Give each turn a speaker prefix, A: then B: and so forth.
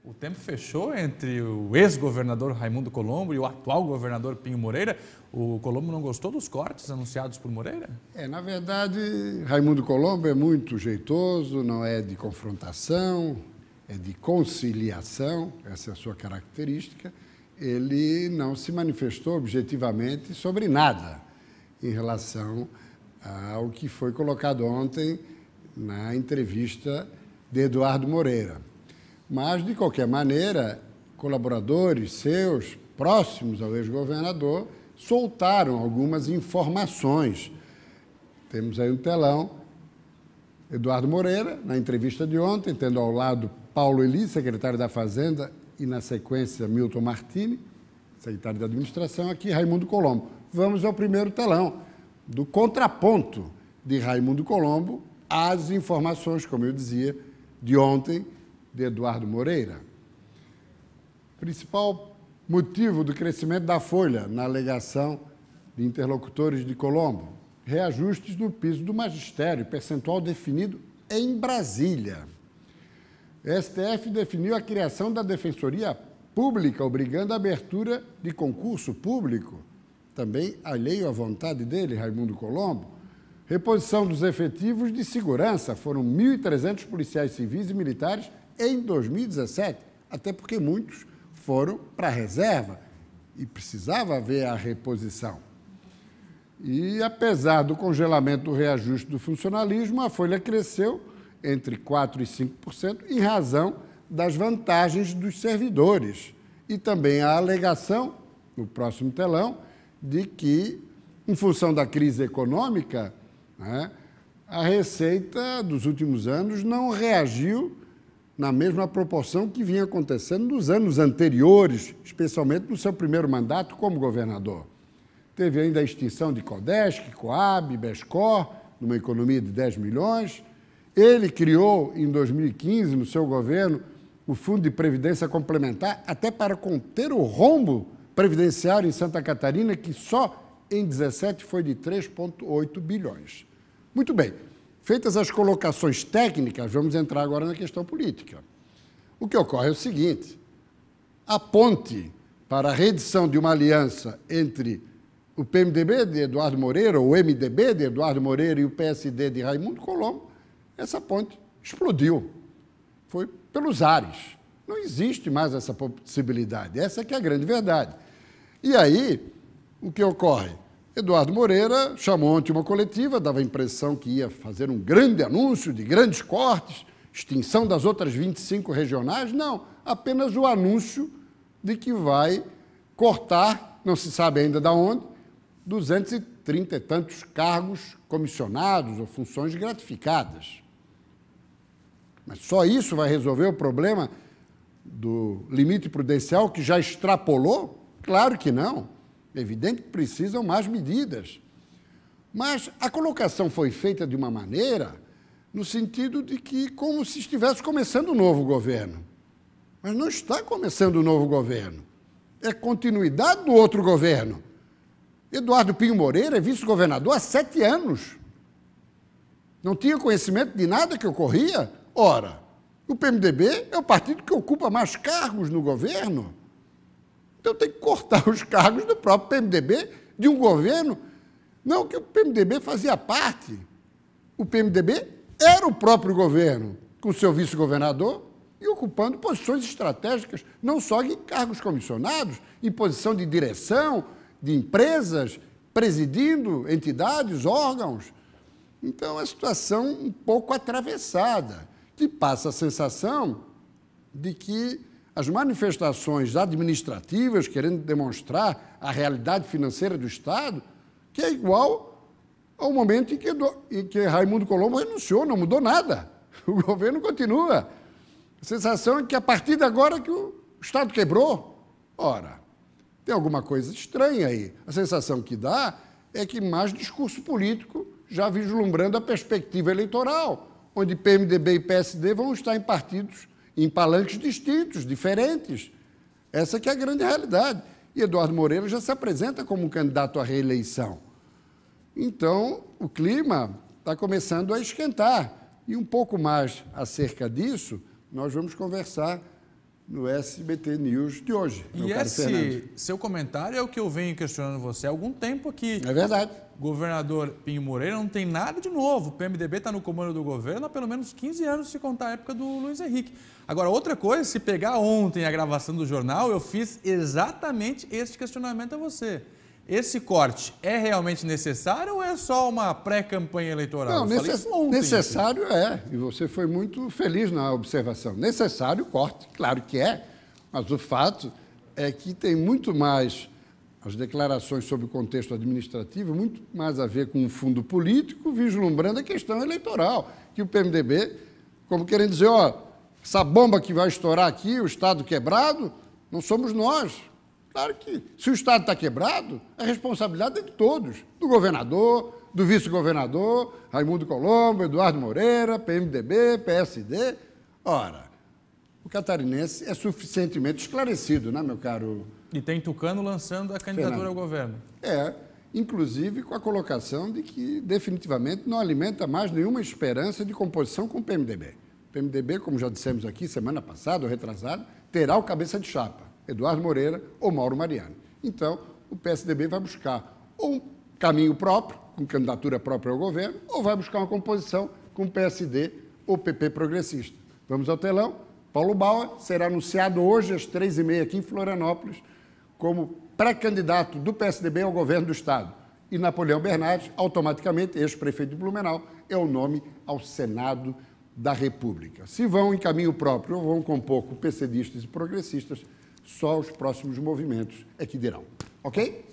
A: O tempo fechou entre o ex-governador Raimundo Colombo e o atual governador Pinho Moreira. O Colombo não gostou dos cortes anunciados por Moreira?
B: Na verdade, Raimundo Colombo é muito jeitoso, não é de confrontação, é de conciliação, essa é a sua característica. Ele não se manifestou objetivamente sobre nada em relação ao que foi colocado ontem na entrevista de Eduardo Moreira. Mas, de qualquer maneira, colaboradores seus, próximos ao ex-governador, soltaram algumas informações. Temos aí um telão, Eduardo Moreira, na entrevista de ontem, tendo ao lado Paulo Elis, secretário da Fazenda, e, na sequência, Milton Martini, secretário da Administração, aqui Raimundo Colombo. Vamos ao primeiro telão, do contraponto de Raimundo Colombo às informações, como eu dizia, de ontem, de Eduardo Moreira. O principal motivo do crescimento da folha na alegação de interlocutores de Colombo: reajustes no piso do magistério, percentual definido em Brasília. O STF definiu a criação da Defensoria Pública, obrigando a abertura de concurso público, também alheio à vontade dele, Raimundo Colombo. Reposição dos efetivos de segurança, foram 1.300 policiais civis e militares em 2017, até porque muitos foram para a reserva e precisava haver a reposição. E, apesar do congelamento do reajuste do funcionalismo, a folha cresceu entre 4% e 5% em razão das vantagens dos servidores. E também a alegação, no próximo telão, de que, em função da crise econômica, a Receita dos últimos anos não reagiu na mesma proporção que vinha acontecendo nos anos anteriores, especialmente no seu primeiro mandato como governador. Teve ainda a extinção de Codesc, Coab, Bescor, numa economia de 10 milhões. Ele criou, em 2015, no seu governo, o Fundo de Previdência Complementar, até para conter o rombo previdenciário em Santa Catarina, que só em 2017 foi de 3,8 bilhões. Muito bem. Feitas as colocações técnicas, vamos entrar agora na questão política. O que ocorre é o seguinte: a ponte para a reedição de uma aliança entre o PMDB de Eduardo Moreira, ou o MDB de Eduardo Moreira, e o PSD de Raimundo Colombo, essa ponte explodiu. Foi pelos ares. Não existe mais essa possibilidade. Essa que é a grande verdade. E aí, o que ocorre? Eduardo Moreira chamou ontem uma coletiva, dava a impressão que ia fazer um grande anúncio de grandes cortes, extinção das outras 25 regionais. Não, apenas o anúncio de que vai cortar, não se sabe ainda de onde, 230 e tantos cargos comissionados ou funções gratificadas. Mas só isso vai resolver o problema do limite prudencial, que já extrapolou? Claro que não. É evidente que precisam mais medidas. Mas a colocação foi feita de uma maneira no sentido de que, como se estivesse começando um novo governo. Mas não está começando um novo governo. É continuidade do outro governo. Eduardo Pinho Moreira é vice-governador há 7 anos. Não tinha conhecimento de nada que ocorria? Ora, o PMDB é o partido que ocupa mais cargos no governo. Então tem que cortar os cargos do próprio PMDB, de um governo, não que o PMDB fazia parte. O PMDB era o próprio governo, com seu vice-governador e ocupando posições estratégicas, não só em cargos comissionados, em posição de direção de empresas, presidindo entidades, órgãos. Então, é uma situação um pouco atravessada, que passa a sensação de que as manifestações administrativas, querendo demonstrar a realidade financeira do Estado, que é igual ao momento em que Raimundo Colombo renunciou, não mudou nada. O governo continua. A sensação é que, a partir de agora, que o Estado quebrou. Ora, tem alguma coisa estranha aí. A sensação que dá é que mais discurso político, já vislumbrando a perspectiva eleitoral, onde PMDB e PSD vão estar em partidos, em palanques distintos, diferentes. Essa que é a grande realidade. E Eduardo Moreira já se apresenta como um candidato à reeleição. Então, o clima está começando a esquentar. E um pouco mais acerca disso, nós vamos conversar no SBT News de hoje.
A: E esse seu comentário é o que eu venho questionando você há algum tempo aqui.
B: É verdade.
A: Governador Pinho Moreira não tem nada de novo. O PMDB está no comando do governo há pelo menos 15 anos, se contar a época do Luiz Henrique. Agora, outra coisa, se pegar ontem a gravação do jornal, eu fiz exatamente esse questionamento a você. Esse corte é realmente necessário ou é só uma pré-campanha eleitoral?
B: Não, necessário é, e você foi muito feliz na observação. Necessário o corte, claro que é, mas o fato é que tem muito mais, as declarações sobre o contexto administrativo, muito mais a ver com o fundo político, vislumbrando a questão eleitoral, que o PMDB, como querendo dizer, ó, essa bomba que vai estourar aqui, o Estado quebrado, não somos nós. Claro que, se o Estado está quebrado, a responsabilidade é de todos, do governador, do vice-governador, Raimundo Colombo, Eduardo Moreira, PMDB, PSD. Ora, o catarinense é suficientemente esclarecido, né, meu caro?
A: E tem tucano lançando a candidatura ao governo.
B: Inclusive com a colocação de que definitivamente não alimenta mais nenhuma esperança de composição com o PMDB. O PMDB, como já dissemos aqui semana passada ou retrasada, terá o cabeça de chapa, Eduardo Moreira ou Mauro Mariano. Então, o PSDB vai buscar um caminho próprio, com candidatura própria ao governo, ou vai buscar uma composição com o PSD ou PP progressista. Vamos ao telão. Paulo Bauer será anunciado hoje às 3h30 aqui em Florianópolis como pré-candidato do PSDB ao governo do Estado. E Napoleão Bernardes, automaticamente, ex-prefeito de Blumenau, é o nome ao Senado da República. Se vão em caminho próprio ou vão compor com PCDistas e progressistas, só os próximos movimentos é que dirão. Ok?